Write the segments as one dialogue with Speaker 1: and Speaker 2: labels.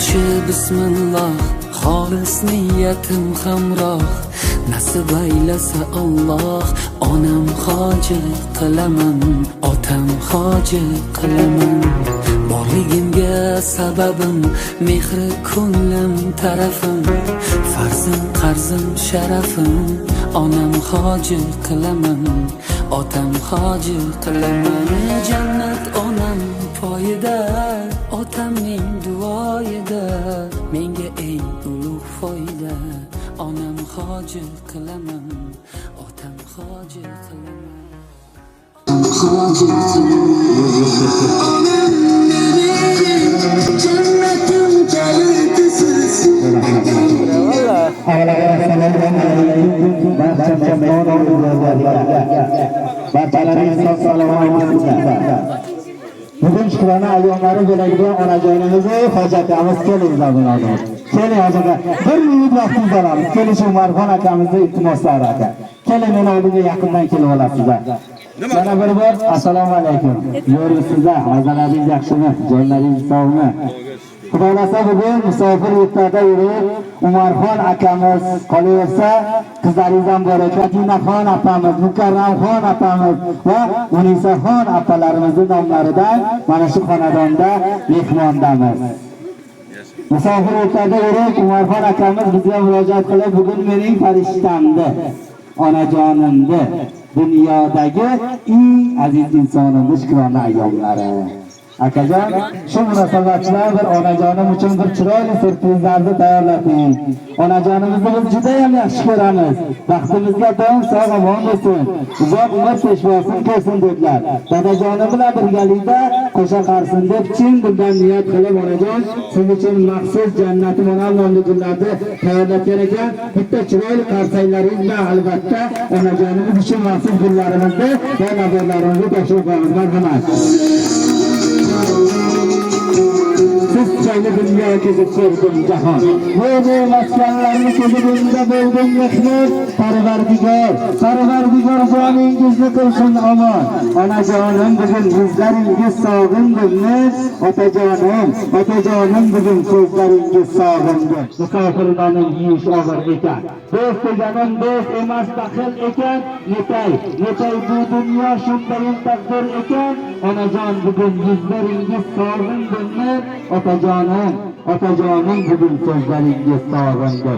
Speaker 1: yaxshi bismillah, xolis niyatim hamroh, nasib aylasa Alloh. Onam hoji qilaman, otam hoji qilaman. Borligimga sababim mehri ko'nglim tarafim, farzim qarzim sharafim. Onam hoji qilaman, otam hoji qilaman. Jannat onam poyida, otamning duoyida, menga eng ulug' foyda. Onam hoji qilaman, otam hoji qilaman. Hoji jannatim kalitisiz.
Speaker 2: Bugün shukrona ayyomlari bo'ladigan onajonimizni hojatamiz kelinglar birodar. Keling hojatga. Bir minut vaqtingiz olamiz. Kelish Umarxon akamizni iltimoslari aka. Keling meni oldiga yaqindan kelib olasizlar. Yana bir bor assalomu alaykum. Yo'risizlar, mazalaringiz yaxshimi? Joylaringiz sog'mi? Xudoolasa bugun musofir yurtlarda yurib, Umarxon akamiz qolaversa, qizlaringiz ham bor ekan. Dinaxon apamiz, Mukarramxon apamiz va Unisaxon apalarimizning nomlaridan mana shu xonadonda mehmondamiz. Musofir yurtlarda yurib, Umarxon akamiz bizga murojaat qilib, bugun mening farishtamdi, onajonimdi, dunyodagi eng aziz insonimning shukrona ayyomlari. Akajon, shu munosabat bilan bir onajonim uchun bir chiroyli syurprizlarni tayyorlating. Onajonimizni biz juda ham yaxshi ko'ramiz. Baxtimizga doim sog' omon bo'lsin, uzoq umr peshvosin ko'rsin dedilar. Dadajonim bilan birgalikda qo'sha qarsin deb chin dildan niyat qilib onajon siz uchun maxsus jannati monal nomli gullarni tayyorlatgan ekan. Bitta chiroyli qarsaylaringiz bilan albatta onajonimiz uchun maxsus gullarimizni va naborlarimizni topshirib qo'yamiz. Marhamat. Siz chiroyli dunyo kezib ko'rdim jahon. Bu maskanlarni ko'zingizda bo'lgan mehnat Parvardigor joningizni qilsin omon. Onajonim bugun yuzlaringiz sog'indimmi? Otajonim bugun so'zlaringiz sog'indi. Musofirlarning yeyish og'ir ekan. Do'st deganim do'st emas, baxil ekan. Netay bu dunyo shunday taqdir ekan. Onajon bugun yuzlaringiz sog'indimmi? Otajonim bugun so'zlaringiz sog'indi.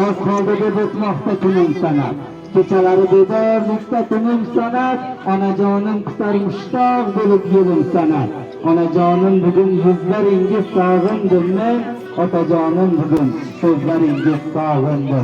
Speaker 2: Oz qoldi deb o'tmoqda kunim sanab, kechalari bedorlikda kunim sanab, onajonim kutar mushtoq bo'lib yelim sanab. Onajonim bugun yuzlaringiz sog'indimmi? Otajonim bugun so'zlaringiz sog'indi.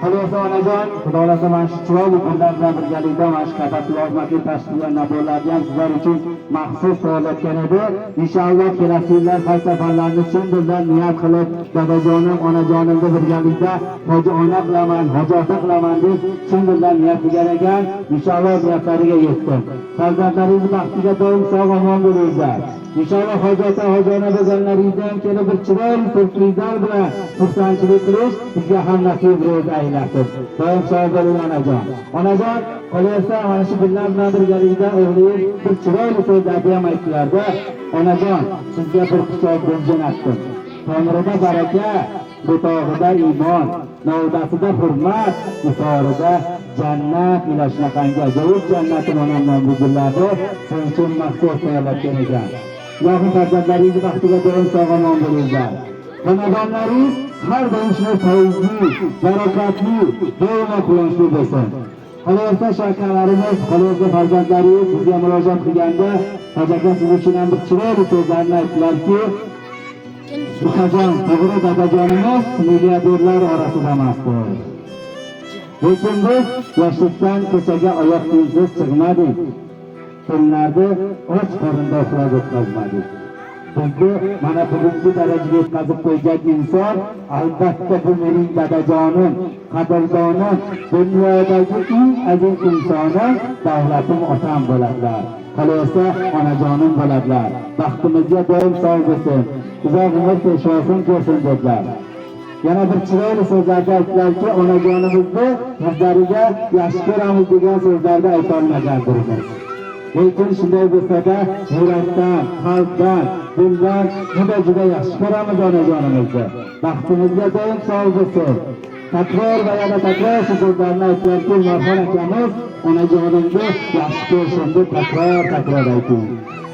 Speaker 2: Xalosa onajon, xudoolasa mana shu chiroyli kunlar bilan birgalikda mana shu qafatli xizmatga tashkillangan naborlarni ham sizlar uchun maxsus tayyorlatgan edi. Inshaalloh kelasi yillar falsafalarni chin dildan niyat qilib, dadajonim, onajonimga birgalikda hoji ona qilaman, hojata qilaman deb chin dildan niyat qilgan ekan. Inshaalloh niyatlariga yetdi. Farzandlaringiz baxtiga doim sog' omon bo'linglar. İnşallah hojata hojona bo'lganlaringizdan kelib bir chiroyli syurprizlar bilan xursandchilik qilish bizga ham nasib ro'z aylasin. Doim sog' bo'ling onajon. Onajon, qolaversa mana shu kunlar bilan birgalikda o'g'lingiz bir chiroyli so'zlarni ham aytdilarda, onajon, sizga bir quchoq gul jo'natdim. Tomirida baraka, butog'ida iymon, navdasida hurmat, usorida jannat ila shunaqangi ajoyib jannati monamdan buziladi. Siz uchun maxsus tayyorlatgan ekan. Ilohim farzandlaringiz baxtiga doim sog' omon bo'linglar. Xonadonlaringiz har doim shunday fayzli, barakatli, doimo quvonchli bo'lsin. Qolaversa shakalarimiz, qolaversa farzandlaringiz bizga murojaat qilganda, hojatlar siz uchun ham bir chiroyli so'zlarni aytdilarki, Buxajon, to'g'ri dadajonimiz milliarderlar orasida emasdir. Lekin biz yoshlikdan ko'chaga oyoq kiyimsiz chiqmadik. Kunlarni och qorinda uxlab o'tkazmadik. Bizni mana bugungi darajaga yetkazib qo'ygan inson albatta bu mening dadajonim, qadrdonim, dunyodagi eng aziz insonim, davlatim otam bo'ladilar. Qolaversa onajonim bo'ladilar. Baxtimizga doim sog' bo'lsin, uzoq umr peshvosin ko'rsin dedilar. Yana bir chiroyli so'zlarda aytdilarki, onajonimizni bizlariga yaxshi ko'ramiz degan so'zlarni ayta olmagandirmiz. lekin shunday bo'lsa-da, yurakdan, qalbdan, dildan juda yaxshi ko'ramiz onajonimizni. Baxtimizga doim sog' bo'lsin. Takror va yana takror shu so'zlarni aytayotgan Umar akamiz onajonimni yaxshi ko'rsin deb takror ayting.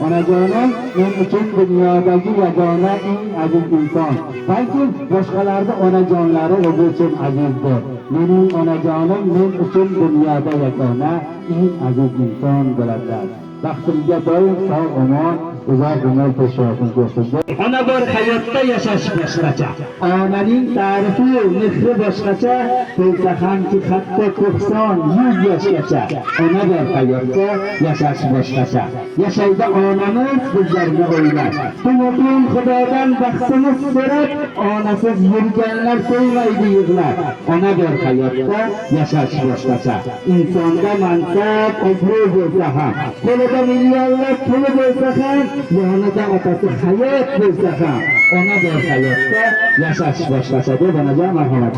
Speaker 2: Onajonim men uchun dunyodagi yagona eng aziz inson. Balki boshqalarning onajonlari o'zi uchun azizdir. Mening onajonim men uchun dunyoda yagona eng aziz inson bo'ladi. Baxtimizga doim sog' omon, uzoq umr ko'rishimiz bo'lsin. Ona bor hayotda yashash boshqacha. Onaning ta'rifi, mehri boshqacha. Bo'lsa hamki hatto 90-100 yoshgacha. Ona bor hayotda yashash boshqacha. Yashaydi onamiz bizlarni o'ylab. Tumuqin Xudodan baxtimiz so'rab, onasiz yurganlar to'ymaydi yig'lab. Ona bor hayotda yashash boshqacha. Insonda mansab, obro' bo'lsa ham, qo'lida millionlar puli bo'lsa ham, yonida otasi hayot bo'lsa ham, ona bor hayotda yashash boshqacha deb onajon marhamat.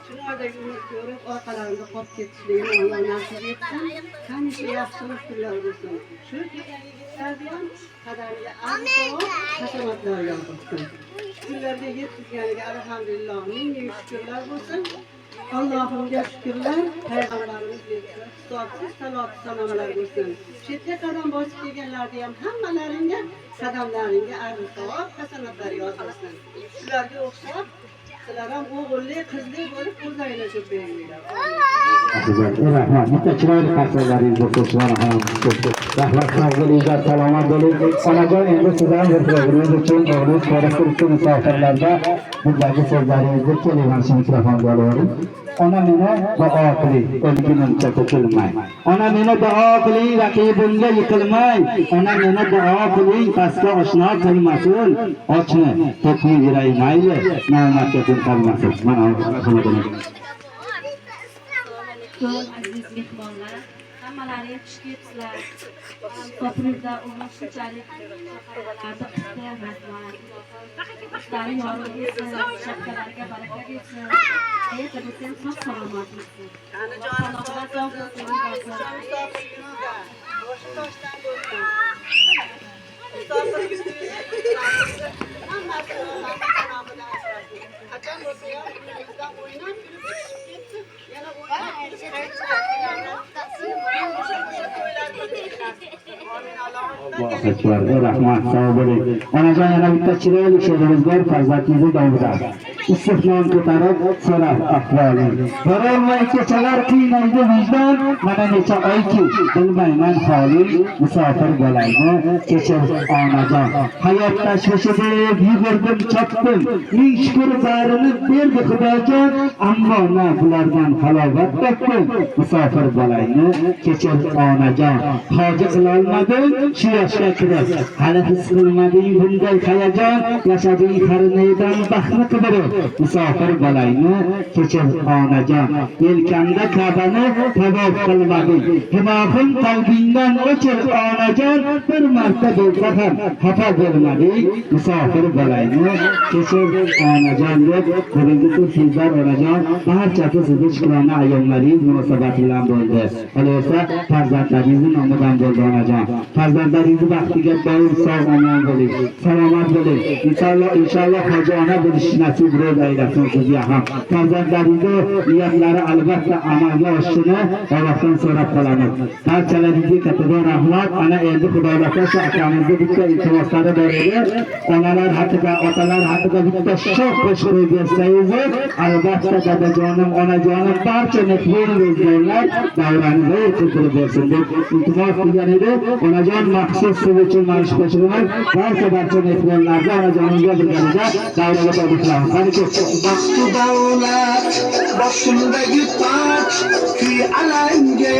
Speaker 3: Shunlardagi umid ko'rib, orqalarimda qolib ketishligini Alloh nasib etsin. Hamisha yaxshilik kunlar bo'lsin. Shu yigitlarga ham qadamiga a'zo hasanatlar yog'dirsin. Kunlarga yetkazganiga alhamdulillah, ming shukrlar bo'lsin. Allohimga shukrlar, payg'ambarimiz hisobsiz salot sanomalar bo'lsin. Chetga qadam bosib kelganlarga ham hammalaringga qadamlaringga ajr-savob hasanatlar yozilsin. Sizlarga o'xshab sizlar ham o'g'illi, qizli bo'lib o'zlaringlar ko'payinglar.
Speaker 2: Rahmat. Bitta chiroyli qarsalaringiz bo'lsin. Rahmat, sog' bo'linglar, salomat bo'ling. Onajon, endi sizdan bir program uchun o'g'lingiz ko'rib musofirlarda bizlarga so'zlaringizni keling, shu mikrofonga olavering. Ona meni duo qiling, o'lgunimcha to'kilmay. Ona meni duo qiling, raqibimga yiqilmay. Ona meni duo qiling, pastga oshno qilmasin. Ochni, to'qni yuray mayli, nomardga kun qolmasin. Mana xudodan.
Speaker 4: Aziz mehmonlar, hammalari xush kelibsizlar. Topimizda o'g'il shunchalik chaqirganlarni qisqa rahmat. Ishlari yorug' bo'lsin, shapkalarga baraka bersin. Qayerda bo'lsang sog' salomat bo'lsin.
Speaker 2: Rahmat, sog' bo'ling. Onajon, yana bitta chiroyli she'rimiz bor, farzandingizni Dovuda. Issiqnon ko'tarib so'rab ahvoling. Borolmay kechalar qiynaydi vijdon, mana necha oyki bilmayman holing. Musofir bo'laymi, kechir onajon. Hayot tashvishi deb yugurdim, chopdim. Ming shukr barini berdi Xudojon, ammo na bulardan halovat topdim. Musofir bo'laymi, kechir onajon. Hoji qilolmadim shu yoshga kirib, hali his qilmading bunday hayajon, yashading qarinaydan baxtni qidirib. Musofir bo'laymi, kechir onajon. Yelkamda Ka'bani tavof qilmading, gunohim qalbingdan o'chir onajon. Bir marta bo'lsa ham xafa bo'lmading. Musofir bo'laymi, kechir onajon deb bugungi so'zlar onajon barchasi sizni shukrona ayyomlaringiz munosabati bilan bo'ldi. Qolaversa farzandlaringizni nomidan bo'ldi onajon. Farzandlaringizni baxtiga doim sog' omon bo'ling, salomat bo'ling. Inshaalloh hoji ona bo'lish nasib aylasin sizga ham. Farzandlaringizni niyatlari albatta amalga oshishini Allohdan so'rab qolamiz. Barchalaringizga kattadan rahmat. Ana endi Xudoga shu akamizga bitta iltimoslari bor edi. Onalar haqida, otalar haqida bitta shoh qo'shiq bersangiz, albatta dadajonim, onajonim barcha mehmon o'zgarlar davrangizni o'tkazib bersin deb iltimos qilgan edi. Onajon maxsus siz uchun mana shu qo'shiqni barcha mehmonlarga onajonimga birgalikda davraga tabriklamiz.
Speaker 1: Baxtu davlat boshimdagi toj kuy alanga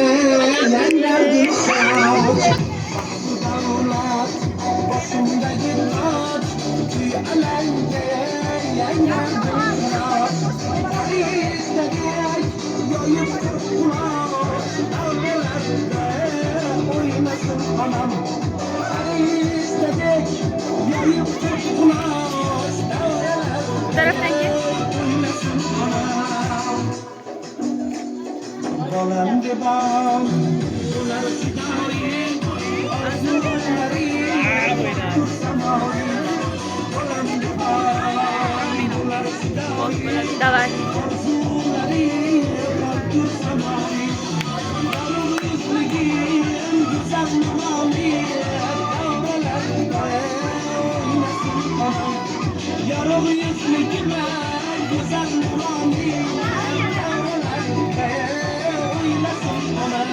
Speaker 1: yangradi xoj. Baxtu davlat boshimdagi toj kuy alanga quloq davralarda o'ynasin onam farishtadek yoyib tur quloq davralarda o'ynasin onam bolam debam ular fidoying orzularing tursamoying bolam debam ular fidoying
Speaker 5: Давай.
Speaker 1: orzularing tursamoying yorug'likliging go'zal nuroning davralarda o'ynasin onam yorug' yuzligina go'zal nuroning davralarda o'ynasin onam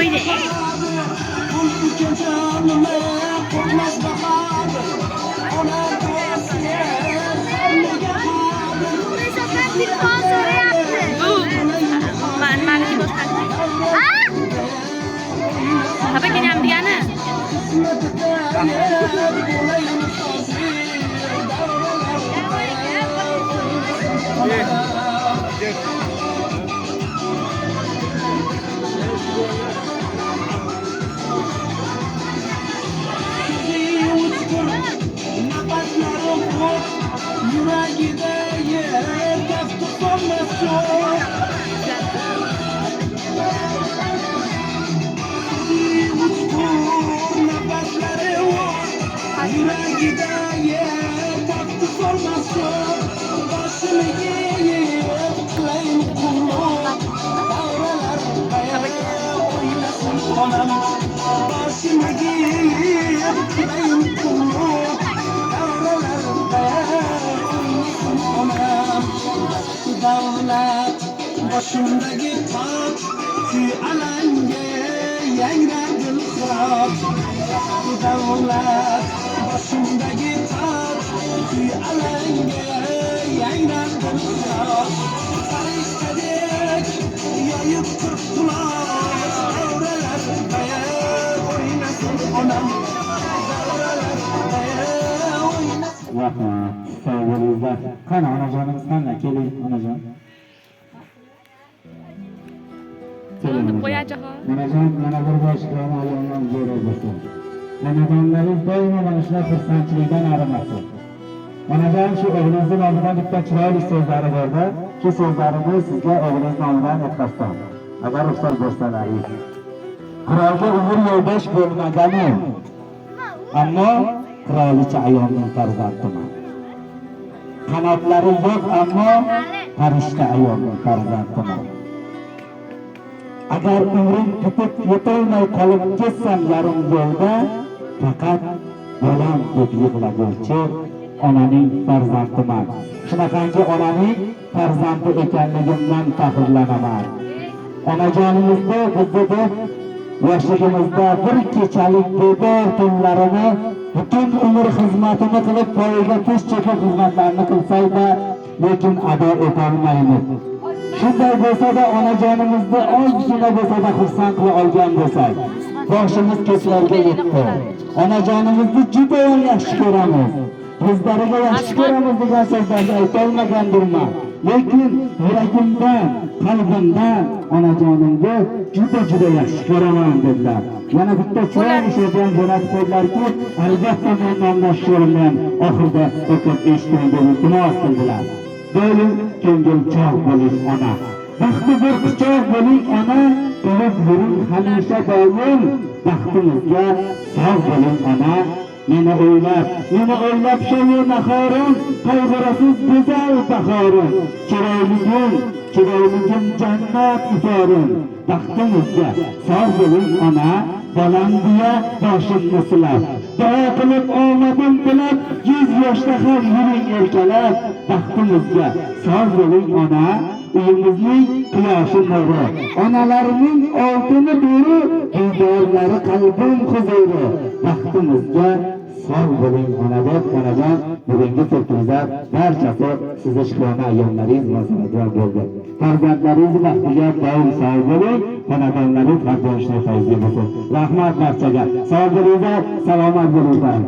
Speaker 5: O'yna. Maniki boshqa. Apa kenyam degani?
Speaker 1: Yuragida yer kafti qolmasin nafaslari yuragida yer kafti qolmasin boshimga yeb qilayin qulluq davralarda o'ynasin onam boshimga yeb qilayin qulluq davralarda o'ynasin onam davlat boshimdagi toj kuy alanga yangrar dilxiroj davlat boshimdagi toj kuy alanga yangrar dilxiroj farishtadek yoyib tur quloq davralarda o'ynasin onam davralarda o'ynasin
Speaker 2: Rahmat. Sevgilinizlar. Qani onajonimiz qani? Keling onajon. Keling.
Speaker 5: Qo'yajaho.
Speaker 2: Onajon mana bir boshqani ayoldan jo'ra bo'lsin. Xonadonlaringiz doimo mana shunday xursandchilikdan arimasin. Onajon shu o'g'lingizni nomidan bitta chiroyli so'zlari borda, shu so'zlarini sizga o'g'lingiz nomidan aytmasam. Agar ruxsat bersangiz. Qirolga umr yo'ldosh bo'lmaganim, ammo qirolicha ayolning farzandiman. Qanotlari yo'q, ammo farishta ayolning farzandiman. Agar umrim tutib yetolmay qolib ketsam yarim yo'lda, faqat bolam deb yig'laguvchi onaning farzandiman. Shunaqangi onaning farzandi ekanligimdan faxrlanaman. Onajonimizda bizda yoshligimizda bir kechalik bedor tunlarini butun umr xizmatini qilib poyiga tiz cho'kib xizmatlarni qilsaydi, lekin ado etolmaymiz. Shunday bo'lsa-da onajonimizni ozgina bo'lsa-da xursand qila olgan bo'lsak, boshimiz ko'klarga yetdi. Onajonimizni juda yaxshi ko'ramiz. Bizlariga yaxshi ko'ramiz degan so'zlarni aytolmagandirman. Lekin yuragimdan, qalbimdan onajonimni juda yaxshi ko'raman dedilar. Yana bitta chiroyli so'zdan jo'natib qo'ydilarki, albatta men nomlashuvimdan oxirida o'qib eshitdim deb iltimos qildilar. Doim ko'ngilchor bo'ling ona. Baxti bir quchoq bo'ling ona, bilib yuring hamisha doim. Baxtimizga sog' bo'ling ona. Meni o'ylab shu nahorim, qayg'urasiz go'zal bahorim. Chiroyligim jannat iforim. Baxtimizga sog' bo'ling ona. Bolam deya boshimni silab, duo qilib omadim tilab, 100 yoshda ham yuring erkalab. Baxtimizga sog' bo'ling ona. Uyimizning quyoshi nuri, onalarining oltini duri, diydorlari qalbim huzuri. Baxtimizga sog' bo'ling onajon, onajon. Bugungi surprizlar barchasi sizni shukrona ayyomlaringiz munosabatida bo'ldi. Farzandlaringiz baxtiga doim sog' bo'ling, xonadonlaringiz qadriyatli fayzli bo'lsin. Rahmat barchaga. Sog' bo'linglar, salomat bo'linglar.